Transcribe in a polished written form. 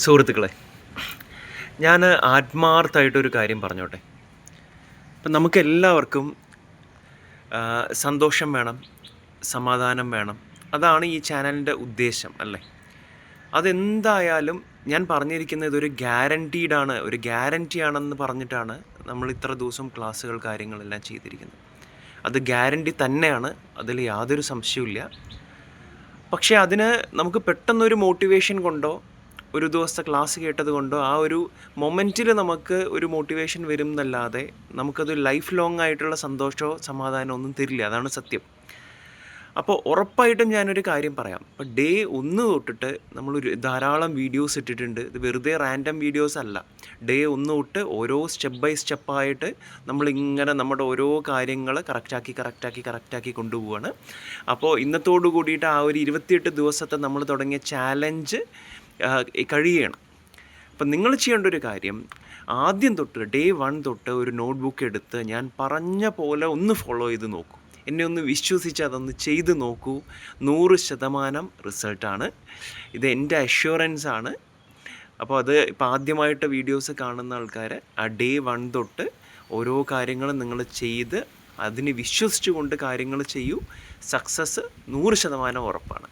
സുഹൃത്തുക്കളെ, ഞാൻ ആത്മാർത്ഥമായിട്ടൊരു കാര്യം പറഞ്ഞോട്ടെ. ഇപ്പം നമുക്കെല്ലാവർക്കും സന്തോഷം വേണം, സമാധാനം വേണം. അതാണ് ഈ ചാനലിൻ്റെ ഉദ്ദേശം അല്ലേ? അതെന്തായാലും ഞാൻ പറഞ്ഞിരിക്കുന്നത് ഇതൊരു ഗ്യാരൻറ്റീഡാണ്, ഒരു ഗ്യാരൻറ്റിയാണെന്ന് പറഞ്ഞിട്ടാണ് നമ്മൾ ഇത്ര ദിവസം ക്ലാസ്സുകൾ കാര്യങ്ങളെല്ലാം ചെയ്തിരിക്കുന്നത്. അത് ഗ്യാരൻറ്റി തന്നെയാണ്, അതിൽ യാതൊരു സംശയവുമില്ല. പക്ഷേ അതിന് നമുക്ക് പെട്ടെന്നൊരു മോട്ടിവേഷൻ കൊണ്ടോ ഒരു ദിവസത്തെ ക്ലാസ് കേട്ടത് കൊണ്ടോ ആ ഒരു മൊമെൻറ്റിൽ നമുക്ക് ഒരു മോട്ടിവേഷൻ വരും എന്നല്ലാതെ നമുക്കത് ലൈഫ് ലോങ് ആയിട്ടുള്ള സന്തോഷമോ സമാധാനമോ ഒന്നും തരില്ല. അതാണ് സത്യം. അപ്പോൾ ഉറപ്പായിട്ടും ഞാനൊരു കാര്യം പറയാം. ഇപ്പോൾ ഡേ 1 തൊട്ടിട്ട് നമ്മളൊരു ധാരാളം വീഡിയോസ് ഇട്ടിട്ടുണ്ട്. ഇത് വെറുതെ റാൻഡം വീഡിയോസ് അല്ല. ഡേ 1 തൊട്ട് ഓരോ സ്റ്റെപ്പ് ബൈ സ്റ്റെപ്പായിട്ട് നമ്മളിങ്ങനെ നമ്മുടെ ഓരോ കാര്യങ്ങൾ കറക്റ്റാക്കി കൊണ്ടുപോവാണ്. അപ്പോൾ ഇന്നത്തോടു കൂടിയിട്ട് ആ ഒരു 28 ദിവസത്തെ നമ്മൾ തുടങ്ങിയ ചാലഞ്ച് കഴിയുകയാണ്. അപ്പം നിങ്ങൾ ചെയ്യേണ്ട ഒരു കാര്യം, ആദ്യം തൊട്ട് ഡേ 1 തൊട്ട് ഒരു നോട്ട്ബുക്ക് എടുത്ത് ഞാൻ പറഞ്ഞ പോലെ ഒന്ന് ഫോളോ ചെയ്ത് നോക്കൂ. എന്നെ ഒന്ന് വിശ്വസിച്ച് അതൊന്ന് ചെയ്ത് നോക്കൂ. 100% റിസൾട്ടാണ്. ഇത് എൻ്റെ അഷ്വറൻസാണ്. അപ്പോൾ അത് ഇപ്പോൾ ആദ്യമായിട്ട് വീഡിയോസ് കാണുന്ന ആൾക്കാർ ആ ഡേ 1 തൊട്ട് ഓരോ കാര്യങ്ങളും നിങ്ങൾ ചെയ്ത് അതിന് വിശ്വസിച്ചുകൊണ്ട് കാര്യങ്ങൾ ചെയ്യൂ. സക്സസ് 100% ഉറപ്പാണ്.